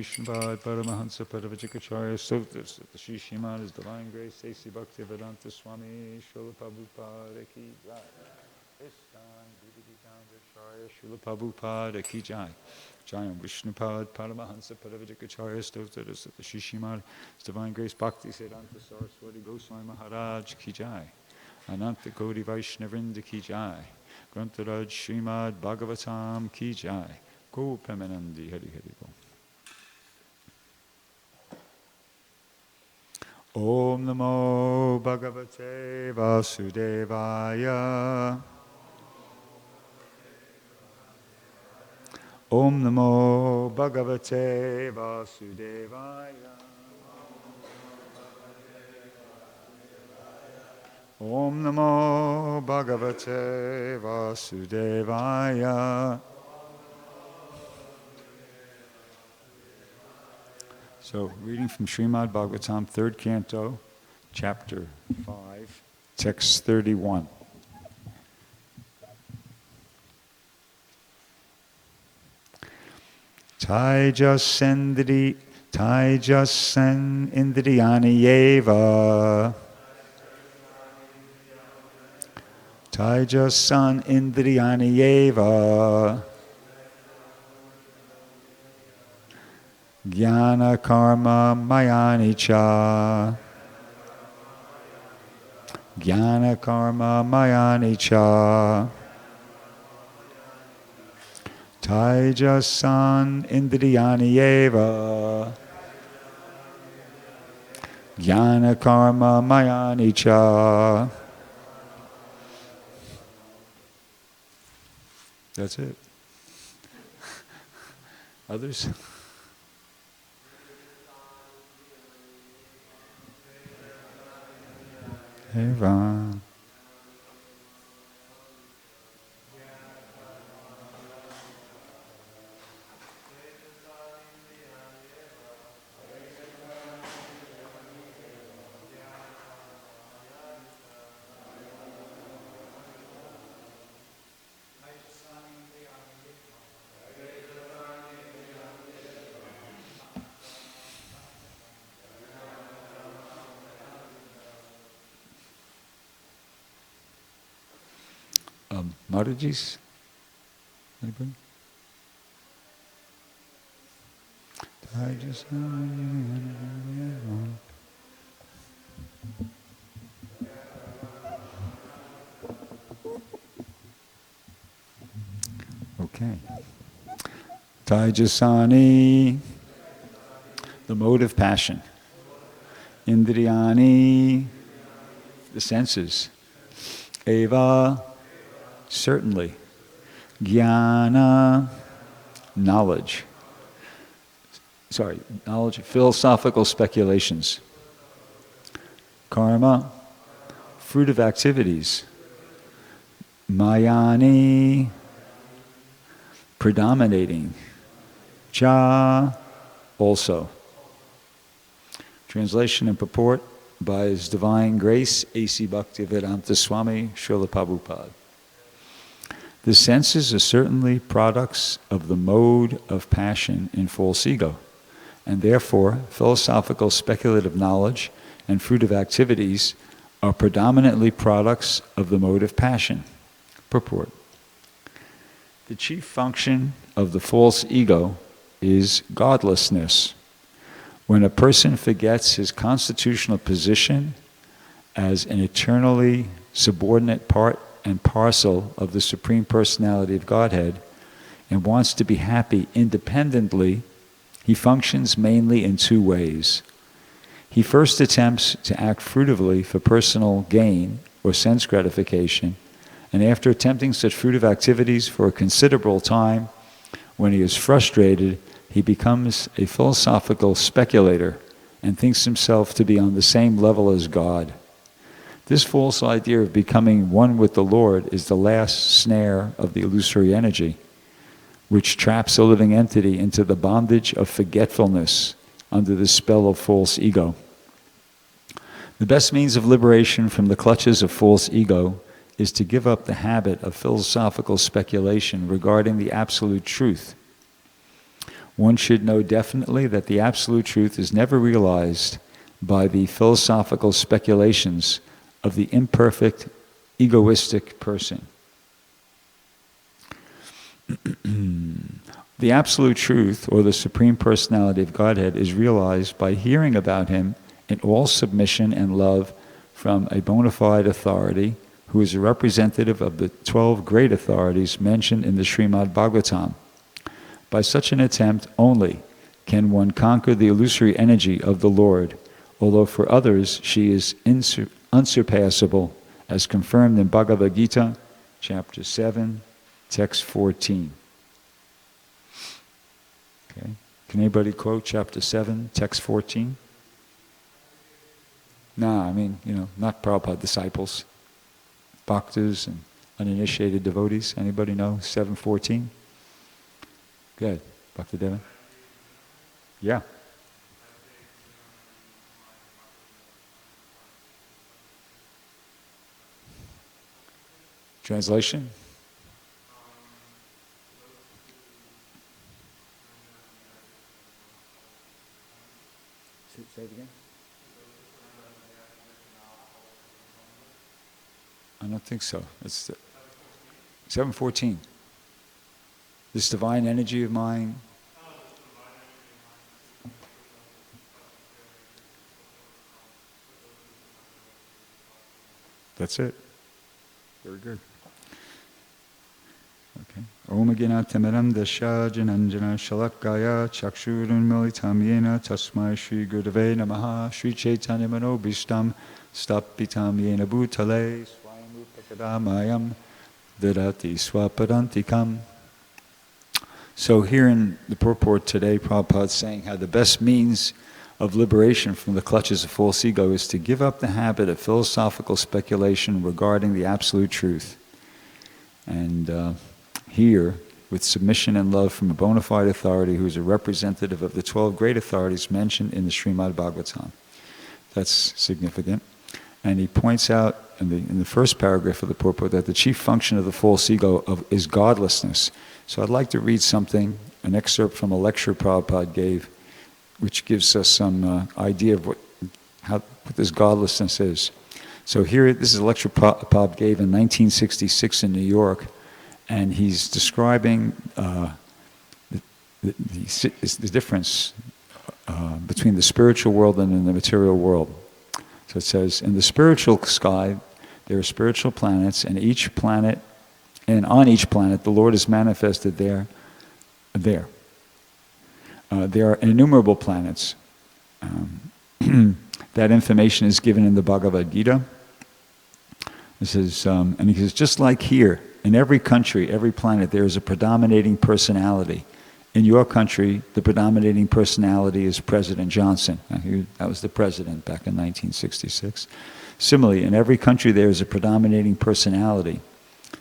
Vishnupad Paramahansa Paravajikacharya Sotras, the Sri Srimad His Divine Grace, A.C. Bhaktivedanta Swami, Srila Prabhupada Ki Jai. Istan Vividikandaracharya Srila Prabhupada Ki Jai. Jayam Vishnupad Paramahansa Paravajikacharya Sotras, the Sri Srimad His Divine Grace, Bhakti Siddhanta Saraswati Goswami Maharaj Ki Jai. Ananta Koti Vaishnavrinda Ki Jai. Grantaraj Srimad Bhagavatam Ki Jai. Go Pemanandi Hari Hari Go. Om Namo Bhagavate Vasudevaya. Om Namo Bhagavate Vasudevaya. Om Namo Bhagavate Vasudevaya. So, reading from Srimad Bhagavatam, 3rd Canto, Chapter 5, Text 31. Taijas indriyani eva. Taijas indriyani eva. Jnana karma mayani cha. Jnana karma mayani cha. Taijas indriyani eva. Jnana karma mayani cha. That's it. Others? Eva. Marajis? Anybody? Okay. Taijasani, the mode of passion. Indriyani, the senses. Eva, certainly. Jnana, knowledge. Knowledge, philosophical speculations. Karma, fruit of activities. Mayani, predominating. Cha, also. Translation and purport by His Divine Grace, A.C. Bhaktivedanta Swami, Srila Prabhupada. The senses are certainly products of the mode of passion in false ego, and therefore philosophical speculative knowledge and fruit of activities are predominantly products of the mode of passion. Purport. The chief function of the false ego is godlessness. When a person forgets his constitutional position as an eternally subordinate part and parcel of the Supreme Personality of Godhead and wants to be happy independently, he functions mainly in two ways. He first attempts to act fruitively for personal gain or sense gratification, and after attempting such fruitive activities for a considerable time, when he is frustrated, he becomes a philosophical speculator and thinks himself to be on the same level as God. This false idea of becoming one with the Lord is the last snare of the illusory energy, which traps a living entity into the bondage of forgetfulness under the spell of false ego. The best means of liberation from the clutches of false ego is to give up the habit of philosophical speculation regarding the absolute truth. one should know definitely that the absolute truth is never realized by the philosophical speculations of the imperfect, egoistic person. The absolute truth, or the Supreme Personality of Godhead, is realized by hearing about him in all submission and love from a bona fide authority who is a representative of the 12 great authorities mentioned in the Srimad Bhagavatam. By such an attempt only can one conquer the illusory energy of the Lord, although for others she is unsurpassable, as confirmed in Bhagavad Gita, chapter 7, text 14. Okay. Can anybody quote chapter 7, text 14? Nah, I mean, not Prabhupada disciples, bhaktas and uninitiated devotees. Anybody know 7:14? Good. Bhaktadeva? Yeah. Translation? Say it again. I don't think so. It's 7:14. This divine energy of mine. That's it. Very good. Okay. Om Agina Tamiram Dasha Jananjana Shalakaya Chakshurun Militam Yena Tasmai Shri Gurave Namaha Shri Chaitanya Manobishtam Stapitam Yena Bhutale Swayamupakadamayam Vidati Swapadantikam. So here in the purport today, Prabhupada is saying how the best means of liberation from the clutches of false ego is to give up the habit of philosophical speculation regarding the absolute truth. And here, with submission and love from a bona fide authority who is a representative of the 12 great authorities mentioned in the Srimad Bhagavatam. That's significant. And he points out in the first paragraph of the purport that the chief function of the false ego is godlessness. So I'd like to read something, an excerpt from a lecture Prabhupada gave, which gives us some idea of what this godlessness is. So here, this is a lecture Prabhupada gave in 1966 in New York, and he's describing the difference between the spiritual world and in the material world. So it says, in the spiritual sky, there are spiritual planets, and on each planet, the Lord is manifested there. There are innumerable planets. That information is given in the Bhagavad Gita. It says, and he says, just like here, in every country, every planet, there is a predominating personality. In your country, the predominating personality is President Johnson. That was the president back in 1966. Similarly, in every country, there is a predominating personality.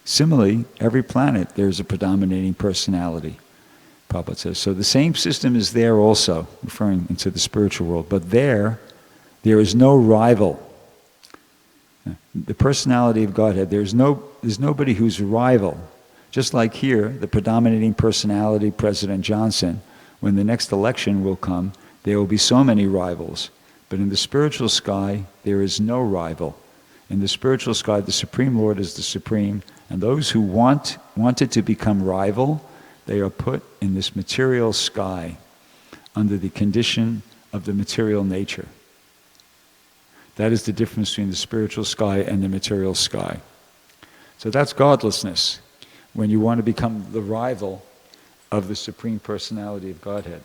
Similarly, every planet, there is a predominating personality. Prabhupada says. So the same system is there also, referring into the spiritual world. But there is no rival. The personality of Godhead, there's nobody who's a rival. Just like here, the predominating personality, President Johnson, when the next election will come, there will be so many rivals. But in the spiritual sky, there is no rival. In the spiritual sky, the Supreme Lord is the Supreme, and those who wanted to become rival, they are put in this material sky under the condition of the material nature. That is the difference between the spiritual sky and the material sky. So that's godlessness, when you want to become the rival of the Supreme Personality of Godhead.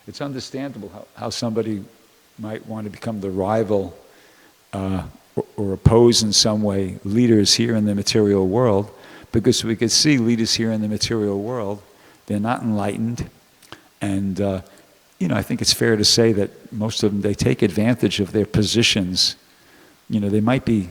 It's understandable how somebody might want to become the rival or oppose in some way leaders here in the material world, because we could see leaders here in the material world, they're not enlightened, and I think it's fair to say that most of them, they take advantage of their positions. They might be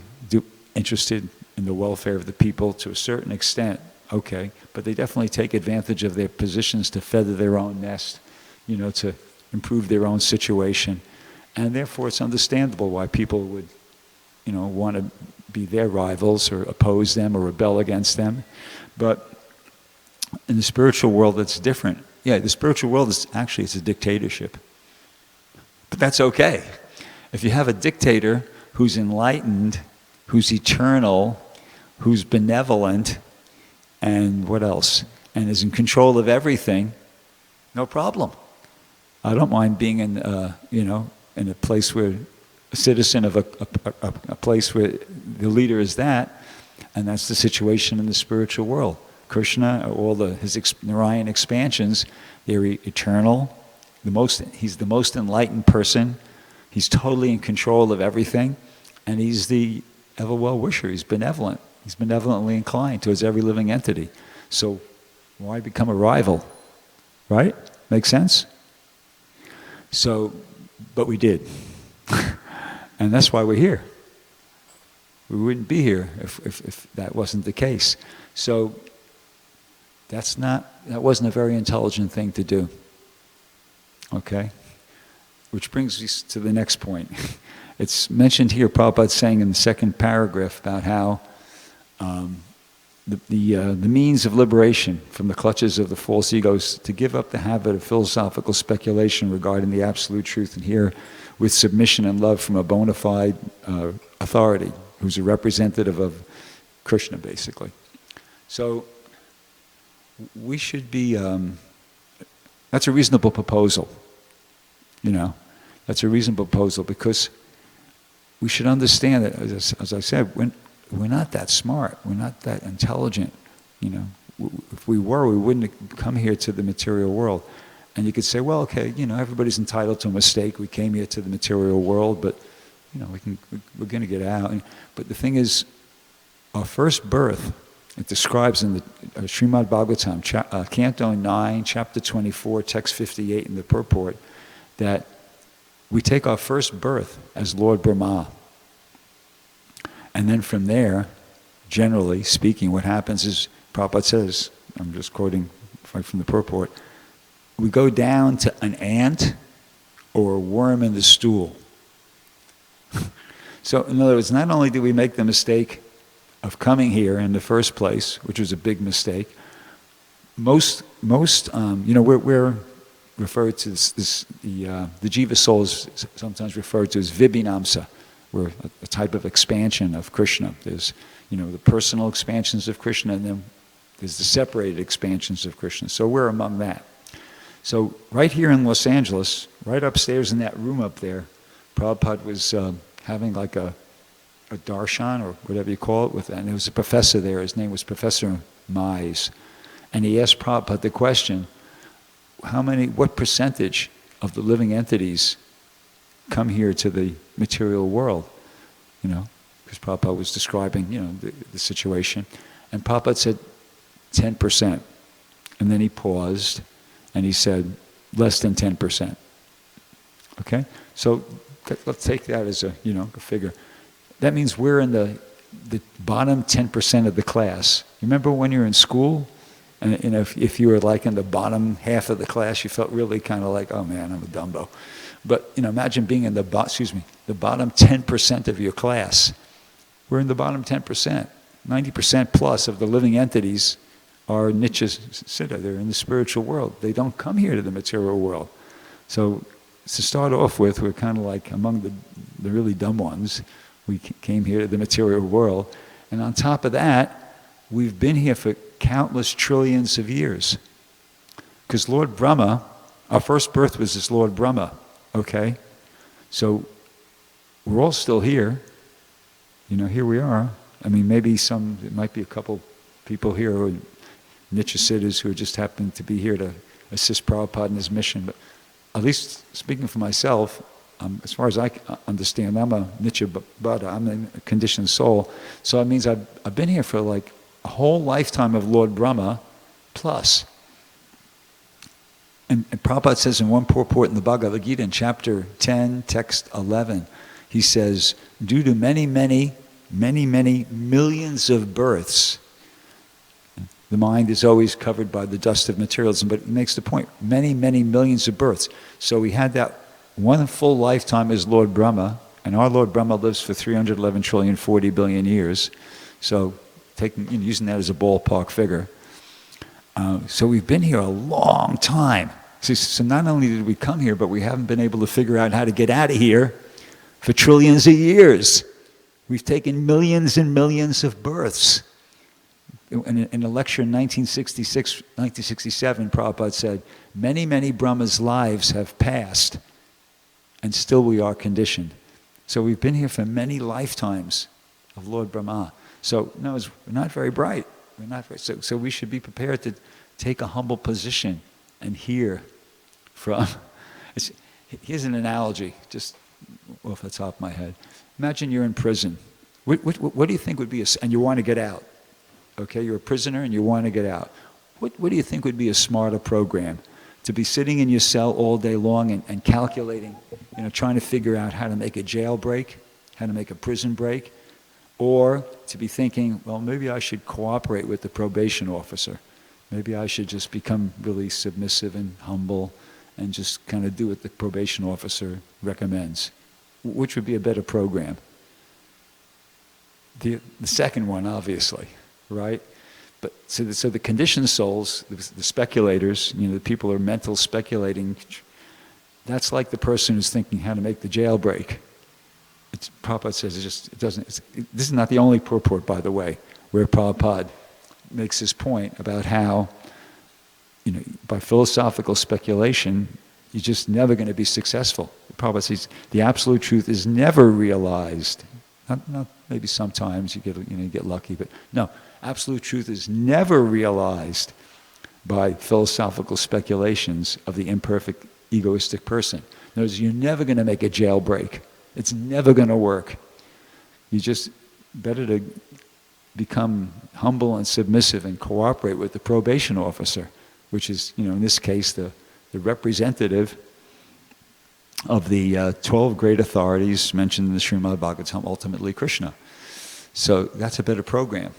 interested in the welfare of the people to a certain extent, okay, but they definitely take advantage of their positions to feather their own nest, to improve their own situation. And therefore it's understandable why people would, want to be their rivals or oppose them or rebel against them. But in the spiritual world, it's different. the spiritual world is actually, it's a dictatorship. But that's okay. If you have a dictator who's enlightened, who's eternal, who's benevolent, and what else? And is in control of everything, no problem. I don't mind being in a place where a citizen of a place where the leader is that, and that's the situation in the spiritual world. Krishna, all his Narayan expansions, they're eternal. He's the most enlightened person. He's totally in control of everything, and he's the ever well-wisher. He's benevolent. He's benevolently inclined towards every living entity. So why become a rival? Right? Make sense? So, but we did. And that's why we're here. We wouldn't be here if that wasn't the case. So that wasn't a very intelligent thing to do. Okay? Which brings us to the next point. It's mentioned here, Prabhupada's saying in the second paragraph about how the means of liberation from the clutches of the false egos, to give up the habit of philosophical speculation regarding the absolute truth, and here with submission and love from a bona fide authority, who's a representative of Krishna, basically. So we should be, that's a reasonable proposal, that's a reasonable proposal, because we should understand that, as I said, we're not that smart, we're not that intelligent, If we were, we wouldn't have come here to the material world. And you could say, well, okay, everybody's entitled to a mistake. We came here to the material world, but we're going to get out. But the thing is, our first birth, it describes in the Srimad Bhagavatam, Canto 9, Chapter 24, Text 58 in the purport, that we take our first birth as Lord Brahma. And then from there, generally speaking, what happens is, Prabhupada says, I'm just quoting right from the purport, we go down to an ant or a worm in the stool. So in other words, not only do we make the mistake of coming here in the first place, which was a big mistake, we're referred to the Jiva soul is sometimes referred to as Vibhinamsa. We're a type of expansion of Krishna. There's, the personal expansions of Krishna, and then there's the separated expansions of Krishna. So we're among that. So right here in Los Angeles, right upstairs in that room up there, Prabhupada was having like a darshan, or whatever you call it, and there was a professor there. His name was Professor Mize. And he asked Prabhupada the question, what percentage of the living entities come here to the material world? Because Prabhupada was describing, the situation. And Prabhupada said 10%. And then he paused and he said less than 10%. Okay? So let's take that as a figure. That means we're in the bottom 10% of the class. You remember when you were in school? And if you were like in the bottom half of the class, you felt really kind of like, oh man, I'm a Dumbo. But imagine being in the bottom 10% of your class. We're in the bottom 10%. 90% plus of the living entities are nityas siddha. They're in the spiritual world. They don't come here to the material world. So to start off with, we're kind of like among the really dumb ones. We came here to the material world. And on top of that, we've been here for countless trillions of years. Because Lord Brahma, our first birth was as Lord Brahma. Okay? So we're all still here. Here we are. I mean, maybe it might be a couple people here who are Nitya Siddhas who just happen to be here to assist Prabhupada in his mission. But at least speaking for myself, as far as I understand, I'm a Nitya Bhada. I'm a conditioned soul. So that means I've been here for like a whole lifetime of Lord Brahma plus. And Prabhupada says in one purport in the Bhagavad Gita in chapter 10, text 11, he says, due to many, many millions of births, the mind is always covered by the dust of materialism, but it makes the point, many millions of births. So we had that one full lifetime as Lord Brahma, and our Lord Brahma lives for 311 trillion, 40 billion years. So using that as a ballpark figure. So we've been here a long time. So not only did we come here, but we haven't been able to figure out how to get out of here for trillions of years. We've taken millions and millions of births. In a lecture in 1967, Prabhupada said, many, many Brahma's lives have passed, and still we are conditioned. So we've been here for many lifetimes of Lord Brahma. So no, we're not very bright. We're not very, so we should be prepared to take a humble position and hear from. Here's an analogy, just off the top of my head. Imagine you're in prison. What do you think would be and you want to get out? Okay, you're a prisoner and you want to get out. What do you think would be a smarter program? To be sitting in your cell all day long and calculating, trying to figure out how to make a jailbreak, how to make a prison break, or to be thinking, well, maybe I should cooperate with the probation officer. Maybe I should just become really submissive and humble and just kind of do what the probation officer recommends. Which would be a better program? The second one, obviously, right? But so the conditioned souls, the speculators, the people who are mental speculating, that's like the person who's thinking how to make the jailbreak. Prabhupada says this is not the only purport, by the way, where Prabhupada makes this point about how, by philosophical speculation, you're just never going to be successful. Prabhupada says the absolute truth is never realized. Not maybe sometimes you get lucky, but no, absolute truth is never realized by philosophical speculations of the imperfect, egoistic person. In other words, you're never going to make a jailbreak. It's never going to work. You just better to become humble and submissive and cooperate with the probation officer, which is, in this case, the representative of the 12 great authorities mentioned in the Srimad Bhagavatam, ultimately Krishna. So that's a better program.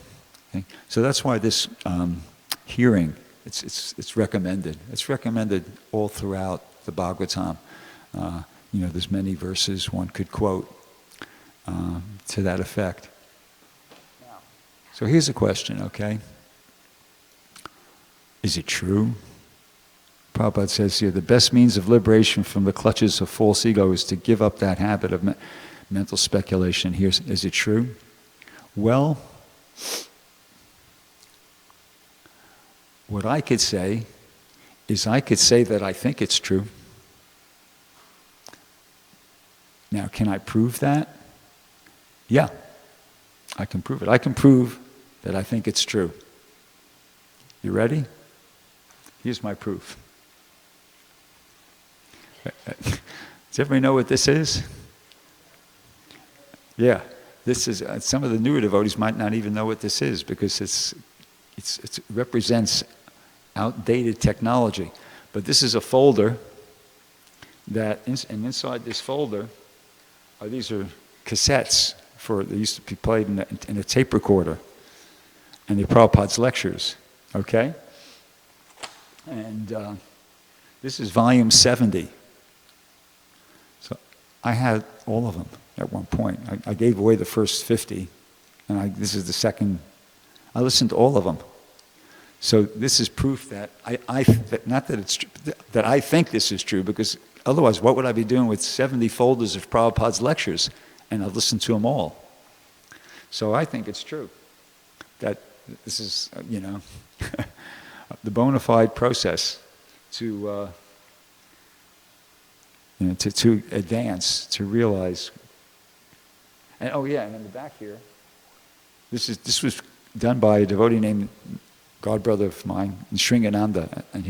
Okay? So that's why this hearing, it's recommended. It's recommended all throughout the Bhagavatam. There's many verses one could quote to that effect. So here's a question, okay? Is it true? Prabhupada says here, the best means of liberation from the clutches of false ego is to give up that habit of mental speculation. Is it true? Well, what I could say is I could say that I think it's true. Now, can I prove that? Yeah, I can prove it. I can prove that I think it's true. You ready? Here's my proof. Does everybody know what this is? Yeah, this is. Some of the newer devotees might not even know what this is because it represents outdated technology. But this is a folder and inside this folder these are cassettes they used to be played in a tape recorder, and they're Prabhupada's lectures. Okay, and this is volume 70. So I had all of them at one point. I gave away the first 50, and this is the second. I listened to all of them. So this is proof that that I think this is true, because otherwise what would I be doing with 70 folders of Prabhupada's lectures? And I've listened to them all. So I think it's true that this is, the bona fide process to advance, to realize. And and in the back here, this was done by a devotee named godbrother of mine, Sringananda, and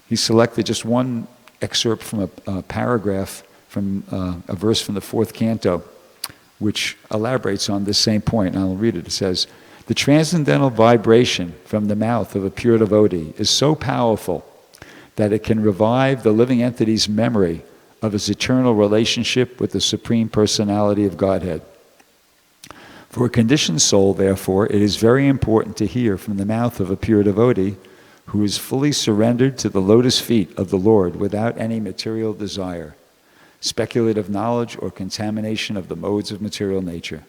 he selected just one excerpt from a paragraph from a verse from the 4th canto, which elaborates on this same point, and I'll read it. It says, "The transcendental vibration from the mouth of a pure devotee is so powerful that it can revive the living entity's memory of his eternal relationship with the Supreme Personality of Godhead. For a conditioned soul, therefore, it is very important to hear from the mouth of a pure devotee who is fully surrendered to the lotus feet of the Lord without any material desire, speculative knowledge, or contamination of the modes of material nature.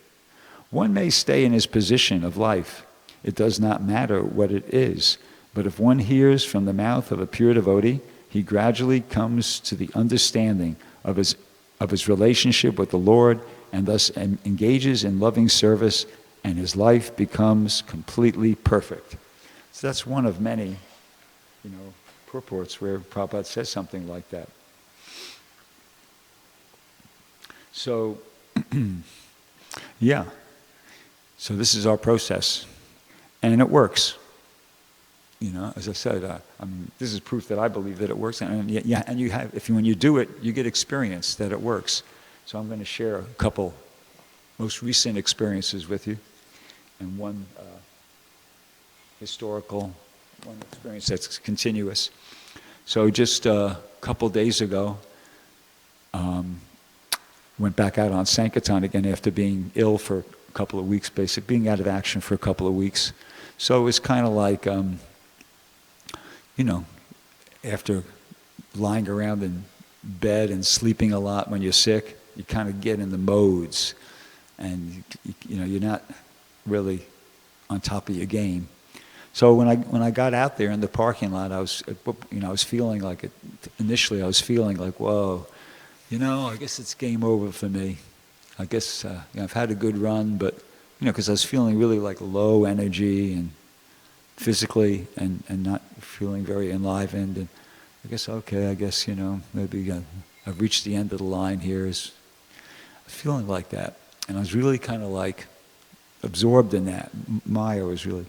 One may stay in his position of life it does not matter what it is. But if one hears from the mouth of a pure devotee, he gradually comes to the understanding of his relationship with the Lord, and thus engages in loving service, and his life becomes completely perfect. So that's one of many, purports where Prabhupada says something like that. So, yeah. So this is our process, and it works. As I said, this is proof that I believe that it works, and you have, when you do it, you get experience that it works. So I'm going to share a couple most recent experiences with you, and one historical, one experience that's continuous. So just a couple days ago, went back out on Sankirtan again after being ill for a couple of weeks, basically being out of action for a couple of weeks. So it was kind of like, after lying around in bed and sleeping a lot when you're sick, you kind of get in the modes, and you're not really on top of your game. So when I got out there in the parking lot, I was feeling like it. Initially, I was feeling like, whoa, I guess it's game over for me. I guess I've had a good run, but because I was feeling really like low energy and physically, and not feeling very enlivened, and I guess maybe I've reached the end of the line here. I was feeling like that, and I was really kind of like absorbed in that. Maya was really.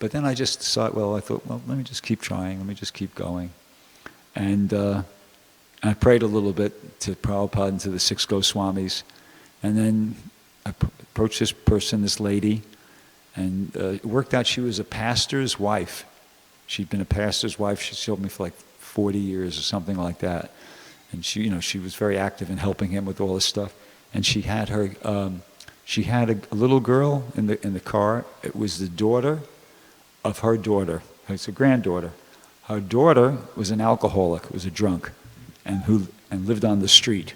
But then I just thought, let me just keep trying. Let me just keep going. And I prayed a little bit to Prabhupada and to the 6 Goswamis. And then I approached this person, this lady, and it worked out she was a pastor's wife. She'd been a pastor's wife. She told me for like 40 years or something like that. And she was very active in helping him with all this stuff. And she had her, a little girl in the car. It was the daughter of her daughter. It's a granddaughter. Her daughter was an alcoholic, was a drunk, and lived on the street.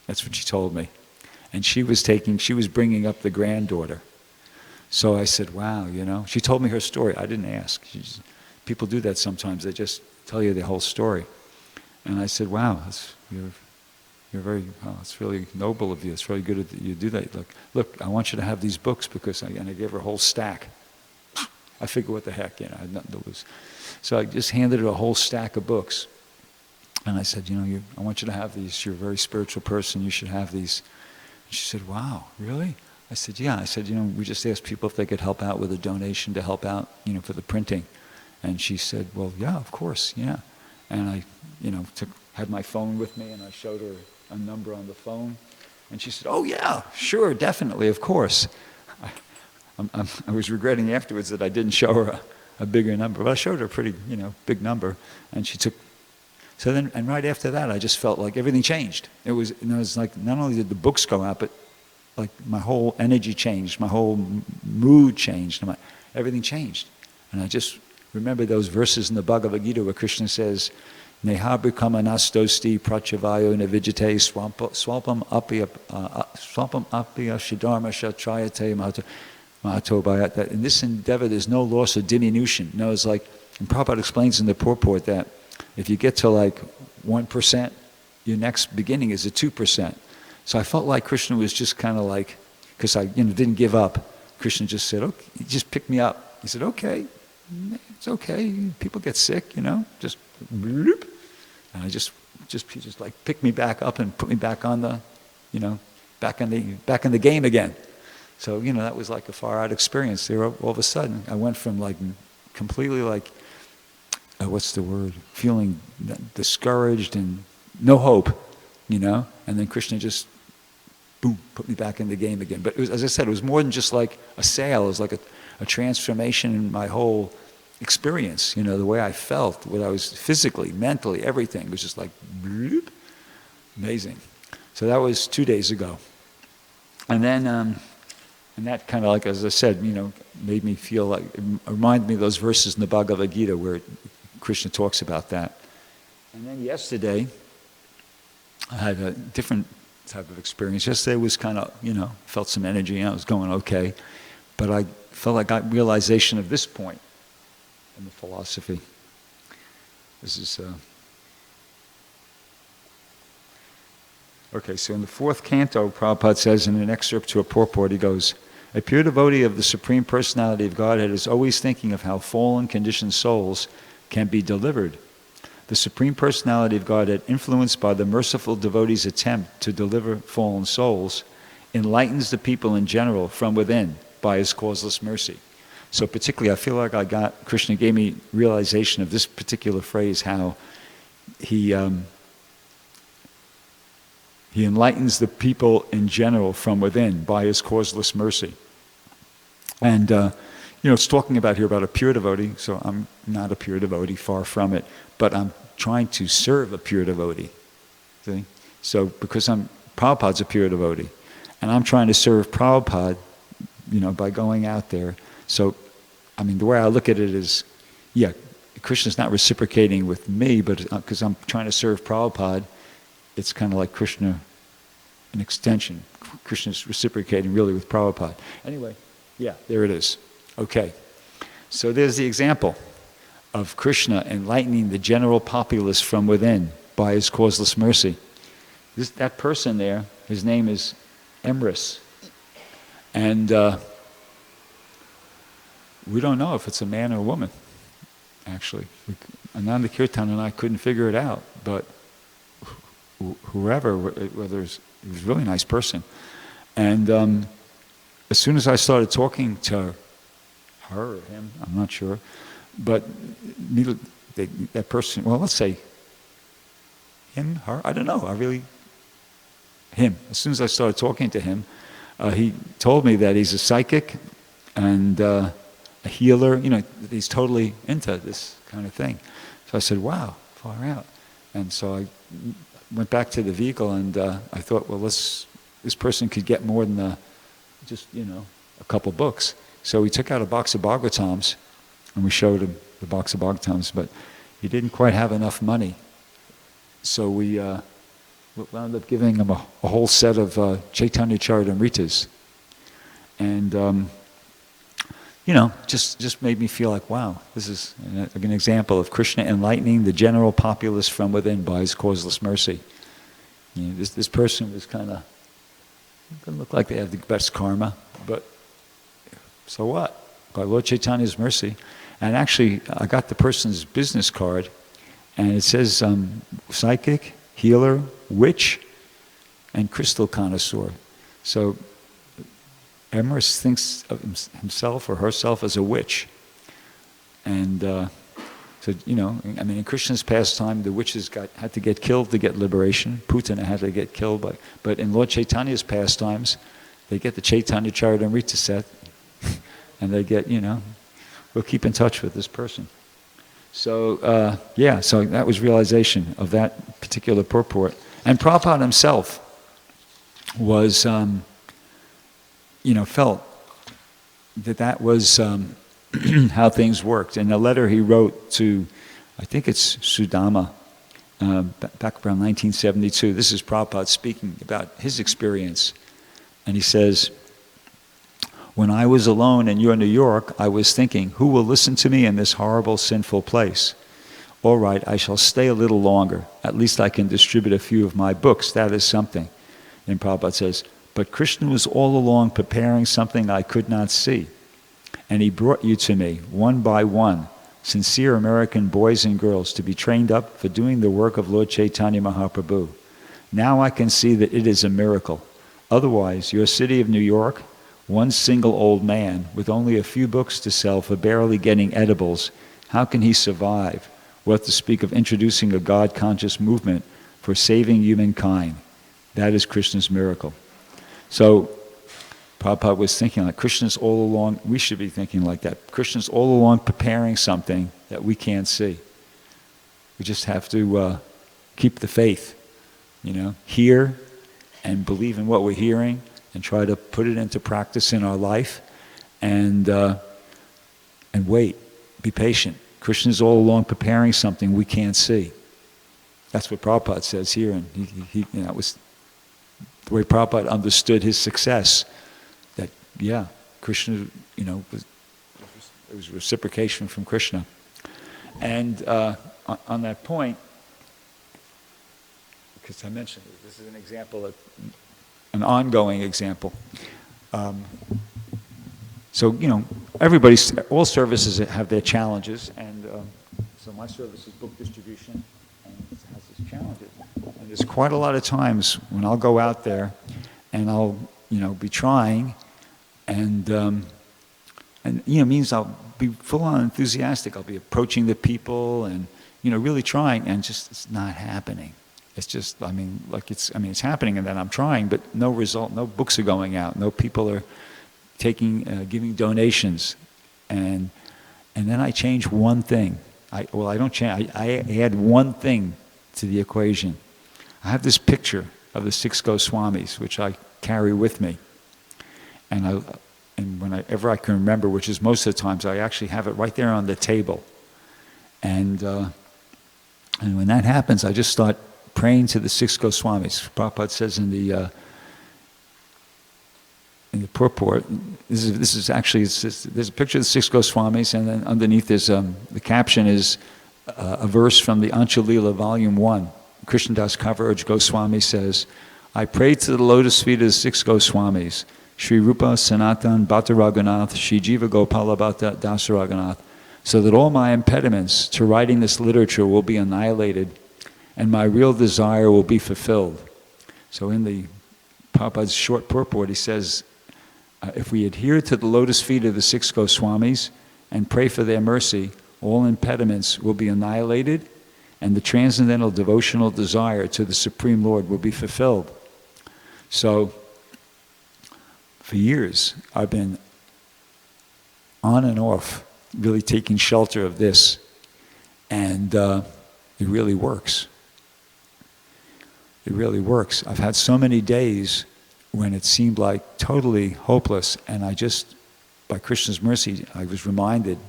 That's what she told me. And she was bringing up the granddaughter. So I said, wow, She told me her story. I didn't ask. People do that sometimes. They just tell you the whole story. And I said, wow, you're very, it's really noble of you. It's really good that you do that. Look, I want you to have these books and I gave her a whole stack. I figured, what the heck, I had nothing to lose. So I just handed her a whole stack of books. And I said, I want you to have these. You're a very spiritual person. You should have these. And she said, wow, really? I said, yeah. I said, we just asked people if they could help out with a donation to help out, for the printing. And she said, well, yeah, of course, yeah. And I, had my phone with me, and I showed her a number on the phone. And she said, oh, yeah, sure, definitely, of course. I was regretting afterwards that I didn't show her a bigger number, but I showed her a pretty, big number, and she took. So then, and right after that, I just felt like everything changed. It was like not only did the books go out, but like my whole energy changed, my whole mood changed, everything changed, and I just remember those verses in the Bhagavad Gita where Krishna says, "Nehabhikama nastosti prachavayo navijate swalpam api shidharma shatrayate mahato." That in this endeavor there's no loss or diminution. It's like, and Prabhupada explains in the purport that if you get to like 1%, your next beginning is at 2%. So I felt like Krishna was just kind of like, because I didn't give up. Krishna just said, okay, he just picked me up. He said, okay, it's okay. People get sick, just bloop. And I just like picked me back up and put me back on the, back in the game again. So, that was like a far out experience there. All of a sudden, I went from like completely like, feeling discouraged and no hope, and then Krishna just, boom, put me back in the game again. But it was, as I said, it was more than just like a sale. It was like a transformation in my whole experience, the way I felt, what I was physically, mentally, everything. It was just like, bloop, amazing. So that was 2 days ago. And then, and that kind of like, as I said, made me feel like, it reminded me of those verses in the Bhagavad Gita where Krishna talks about that. And then yesterday, I had a different type of experience. Yesterday was kind of, felt some energy, I was going okay. but I felt I got realization of this point in the philosophy. This is... Okay, so in the fourth canto, Prabhupada says in an excerpt to a purport, he goes, "A pure devotee of the Supreme Personality of Godhead is always thinking of how fallen, conditioned souls can be delivered. The Supreme Personality of Godhead, influenced by the merciful devotee's attempt to deliver fallen souls, enlightens the people in general from within by his causeless mercy." So particularly, I feel like Krishna gave me realization of this particular phrase, how he enlightens the people in general from within by his causeless mercy. And, it's talking about here about a pure devotee, so I'm not a pure devotee, far from it, but I'm trying to serve a pure devotee. See? So because Prabhupada's a pure devotee, and I'm trying to serve Prabhupada, by going out there. So, the way I look at it is, Krishna's not reciprocating with me, but because I'm trying to serve Prabhupada, it's kind of like Krishna, an extension. Krishna's reciprocating really with Prabhupada. Anyway, there it is. Okay. So there's the example of Krishna enlightening the general populace from within by his causeless mercy. That person there, his name is Emrys. And we don't know if it's a man or a woman, actually. Ananda Kirtan and I couldn't figure it out, but whoever, whether he was a really nice person. And as soon as I started talking to her or him, I'm not sure, but that person, well, let's say him, her, I don't know, him. As soon as I started talking to him, he told me that he's a psychic and a healer, he's totally into this kind of thing. So I said, wow, far out. And so I went back to the vehicle, and I thought, well, this person could get more than just a couple books. So we took out a box of Bhagavatams, and we showed him the box of Bhagavatams, but he didn't quite have enough money. So we wound up giving him a whole set of Chaitanya Charitamritas. And, just made me feel like, wow, this is an example of Krishna enlightening the general populace from within by his causeless mercy. This person was kind of, doesn't look like they have the best karma, but so what? By Lord Chaitanya's mercy. And actually, I got the person's business card, and it says psychic, healer, witch, and crystal connoisseur. So Emrys thinks of himself or herself as a witch. And so, in Krishna's pastime, the witches had to get killed to get liberation. Putana had to get killed. But in Lord Chaitanya's pastimes, they get the Chaitanya Charitamrita set, and they get, we'll keep in touch with this person. So, so that was realization of that particular purport. And Prabhupada himself was, felt that was how things worked. In a letter he wrote to, I think it's Sudama, back around 1972, this is Prabhupada speaking about his experience. And he says, "When I was alone in your New York, I was thinking, who will listen to me in this horrible, sinful place? All right, I shall stay a little longer. At least I can distribute a few of my books. That is something." And Prabhupada says, "But Krishna was all along preparing something I could not see. And he brought you to me, one by one, sincere American boys and girls, to be trained up for doing the work of Lord Chaitanya Mahaprabhu. Now I can see that it is a miracle. Otherwise, your city of New York, one single old man with only a few books to sell for barely getting edibles, how can he survive? What to speak of introducing a God-conscious movement for saving humankind? That is Krishna's miracle." So Prabhupada was thinking like Krishna's all along, we should be thinking like that. Krishna's all along preparing something that we can't see. We just have to keep the faith, hear and believe in what we're hearing and try to put it into practice in our life and wait, be patient. Krishna's all along preparing something we can't see. That's what Prabhupada says here, and that was the way Prabhupada understood his success. That, Krishna, it was reciprocation from Krishna. And on that point, because I mentioned it, this is an example, an ongoing example. So, all services have their challenges, and so my service is book distribution, and it has its challenges. And there's quite a lot of times when I'll go out there, and I'll, be trying, and means I'll be full on enthusiastic. I'll be approaching the people, and really trying, and just it's not happening. It's just, it's happening, and then I'm trying, but no result. No books are going out. No people are giving donations, and then I change one thing. I don't change. I add one thing to the equation. I have this picture of the 6 Goswamis, which I carry with me, and whenever I can remember, which is most of the times, I actually have it right there on the table, and when that happens, I just start praying to the 6 Goswamis. Prabhupada says in the purport, there's a picture of the 6 Goswamis, and then underneath there's the caption is a verse from the Anchalila, Volume 1. Krishnadas Kaviraj Goswami says, I pray to the lotus feet of the 6 Goswamis, Sri Rupa Sanatan Bhatta Raghunath, Sri Jiva Gopala Bhatta Dasa Raghunath, so that all my impediments to writing this literature will be annihilated and my real desire will be fulfilled. So in the Prabhupada's short purport, he says, if we adhere to the lotus feet of the 6 Goswamis and pray for their mercy, all impediments will be annihilated and the transcendental devotional desire to the Supreme Lord will be fulfilled. So, for years, I've been on and off, really taking shelter of this, and it really works. It really works. I've had so many days when it seemed like totally hopeless, and I just, by Krishna's mercy, I was reminded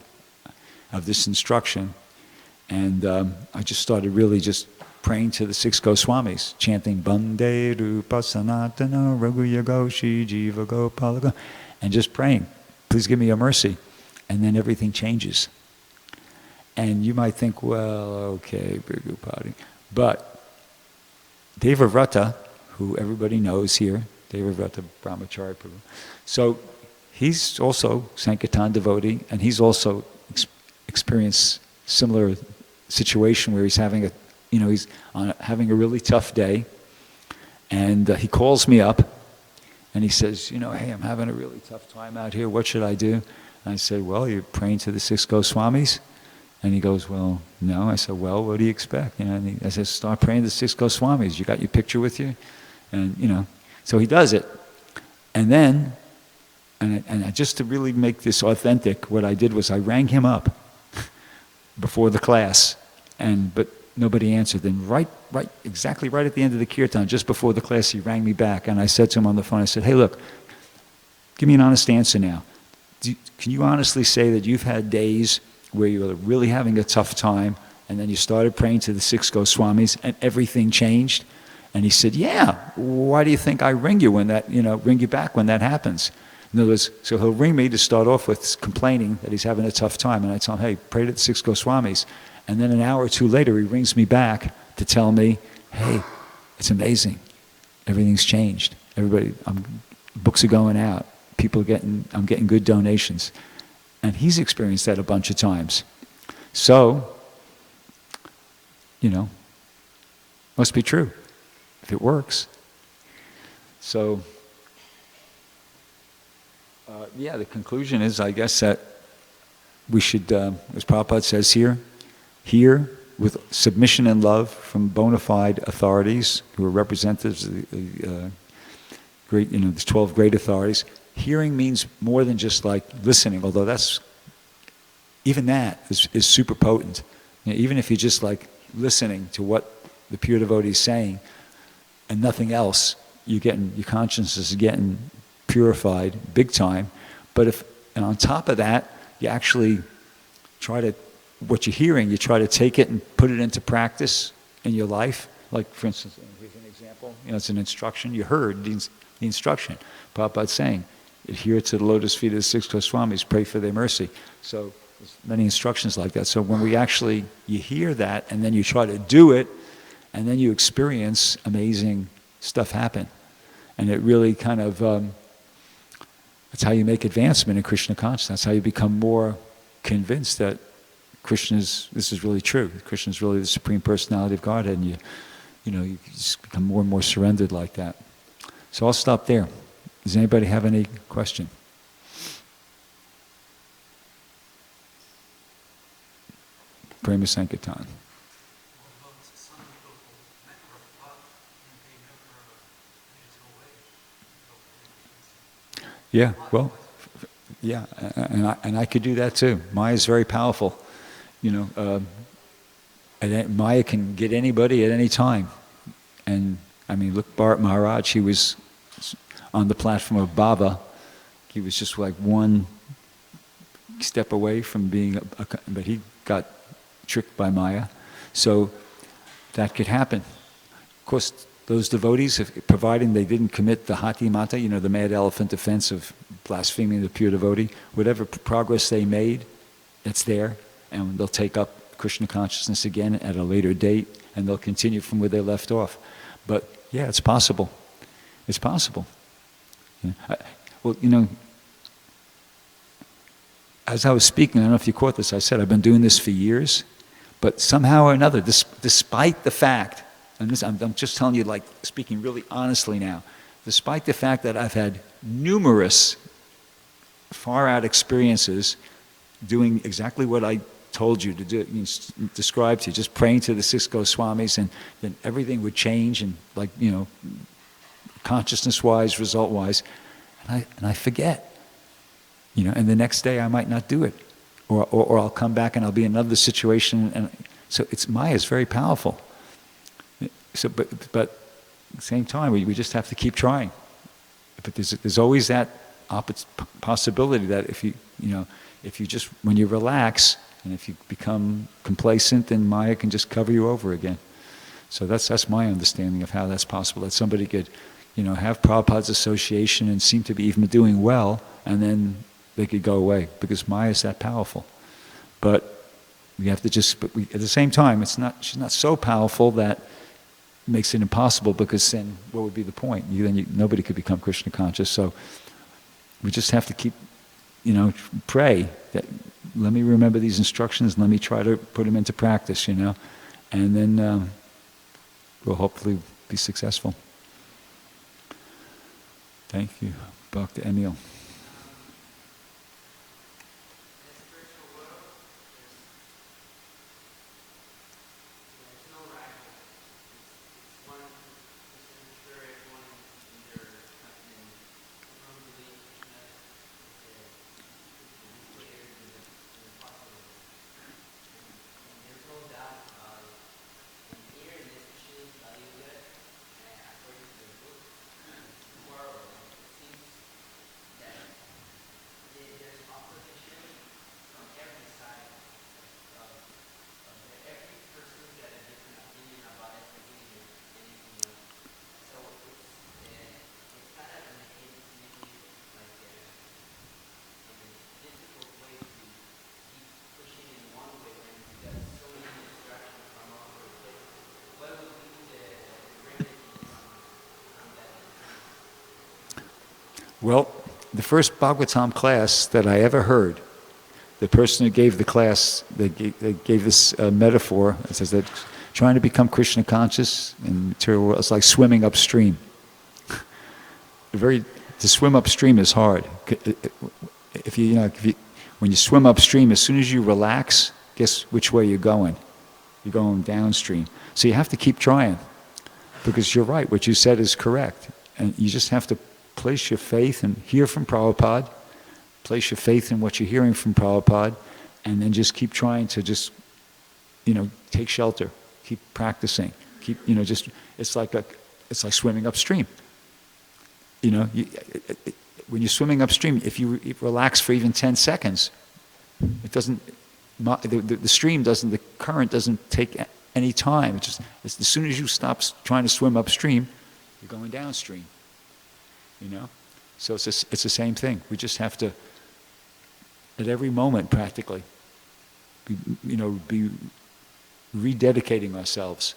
of this instruction, and I just started really just praying to the 6 Goswamis, chanting Bande Rupa Sanatana Raghuya Goshi Jiva Gopala, and just praying, please give me your mercy, and then everything changes. And you might think, well, okay, Bhagupati, but Devavrata, who everybody knows here, Devavrata Brahmachari Prabhu. So he's also Sankirtan devotee, and he's also experienced similar situation where he's having having a really tough day, and he calls me up, and he says, hey, I'm having a really tough time out here. What should I do? And I said, well, you're praying to the 6 Goswamis. And he goes, well, no. I said, well, what do you expect? And I said, start praying to the 6 Goswamis. You got your picture with you? And, so he does it. And then, just to really make this authentic, what I did was I rang him up before the class, but nobody answered. Then exactly right at the end of the kirtan, just before the class, he rang me back. And I said to him on the phone, I said, hey, look, give me an honest answer now. Can you honestly say that you've had days where you were really having a tough time, and then you started praying to the 6 Goswamis, and everything changed? And he said, yeah. Why do you think I ring you ring you back when that happens? In other words, so he'll ring me to start off with complaining that he's having a tough time, and I tell him, hey, pray to the 6 Goswamis. And then an hour or two later, he rings me back to tell me, hey, it's amazing. Everything's changed. Books are going out. I'm getting good donations. And he's experienced that a bunch of times. So, must be true if it works. So, the conclusion is, I guess, that we should, as Prabhupada says here with submission and love from bona fide authorities who are representatives of the great, the 12 great authorities. Hearing means more than just like listening, although even that is super potent. Even if you're just like listening to what the pure devotee is saying and nothing else, your conscience is getting purified big time. And on top of that, you actually what you're hearing, you try to take it and put it into practice in your life. Like, for instance, here's an example. It's an instruction. You heard the instruction. Prabhupada's saying, adhere to the lotus feet of the six Goswamis, pray for their mercy. So there's many instructions like that. So when you hear that and then you try to do it, and then you experience amazing stuff happen. And it really kind of, that's how you make advancement in Krishna consciousness. That's how you become more convinced that this is really true. Krishna is really the Supreme Personality of Godhead, and you just become more and more surrendered like that. So I'll stop there. Does anybody have any question? Prema Sankirtan. Yeah, well, yeah, and I could do that too. Maya is very powerful. And Maya can get anybody at any time. And I mean, look, Bharat Maharaj, he was on the platform of Baba. He was just like one step away from being, but he got tricked by Maya. So that could happen. Of course, those devotees, providing they didn't commit the hati mata, the mad elephant offense of blaspheming the pure devotee, whatever progress they made, it's there, and they'll take up Krishna consciousness again at a later date, and they'll continue from where they left off. But yeah, it's possible. It's possible. As I was speaking, I don't know if you caught this, I said I've been doing this for years, but somehow or another, despite the fact, and this, I'm just telling you, like, speaking really honestly now, despite the fact that I've had numerous far-out experiences doing exactly what I told you to do, describe to you, just praying to the six Goswamis, and then everything would change, and consciousness-wise, result-wise, and I forget, and the next day I might not do it, or I'll come back and I'll be in another situation, and so Maya is very powerful. So, but at the same time, we just have to keep trying. But there's always that possibility that if you just, when you relax and if you become complacent, then Maya can just cover you over again. So that's my understanding of how that's possible. That somebody could, have Prabhupada's association and seem to be even doing well, and then they could go away because Maya is that powerful. But we have to at the same time, she's not so powerful that makes it impossible, because then what would be the point? Nobody could become Krishna conscious. So we just have to keep, pray that let me remember these instructions, let me try to put them into practice, and then we'll hopefully be successful. Thank you, Dr. Emil. Well, the first Bhagavatam class that I ever heard, the person who gave the class, they gave this metaphor. It says that trying to become Krishna conscious in material world is like swimming upstream. To swim upstream is hard. When you swim upstream, as soon as you relax, guess which way you're going? You're going downstream. So you have to keep trying, because you're right. What you said is correct, and you just have to place your faith and hear from Prabhupada, place your faith in what you're hearing from Prabhupada, and then just keep trying to just, take shelter, keep practicing, it's like swimming upstream. When you're swimming upstream, if you relax for even 10 seconds, it doesn't, the stream doesn't, the current doesn't take any time. It's as soon as you stop trying to swim upstream, you're going downstream. So it's the same thing. We just have to, at every moment practically, be rededicating ourselves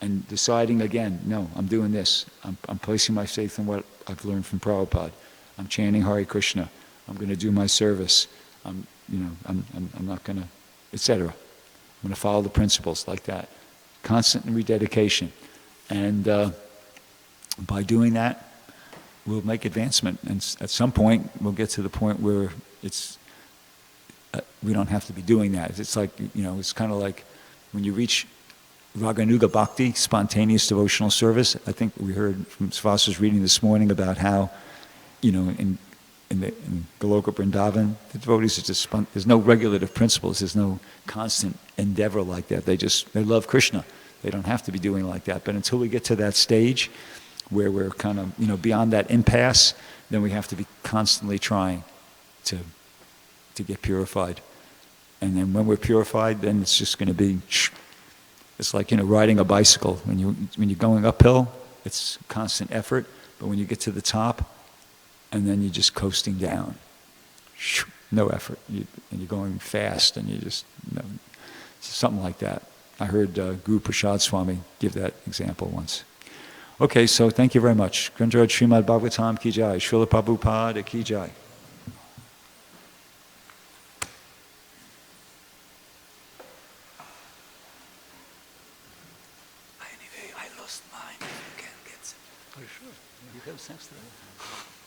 and deciding again, no, I'm doing this. I'm placing my faith in what I've learned from Prabhupada. I'm chanting Hare Krishna. I'm going to do my service. I'm not going to, etc. I'm going to follow the principles like that. Constant rededication. And by doing that, we'll make advancement. And at some point, we'll get to the point where we don't have to be doing that. It's like, it's kind of like when you reach Raganuga Bhakti, spontaneous devotional service. I think we heard from Svasa's reading this morning about how, in Goloka Vrindavan, the devotees are just, there's no regulative principles, there's no constant endeavor like that. They love Krishna. They don't have to be doing like that. But until we get to that stage where we're kind of, beyond that impasse, then we have to be constantly trying to get purified. And then when we're purified, then it's just going to be, it's like, riding a bicycle. When you're going uphill, it's constant effort. But when you get to the top, and then you're just coasting down, no effort. And you're going fast, and you just, something like that. I heard Guru Prasad Swami give that example once. Okay, so thank you very much. Granjot Srimad Bhagavatam ki jai, Srila Prabhupada ki jai. Anyway, I lost mine. You can get it. Oh, sure. You have sense to that.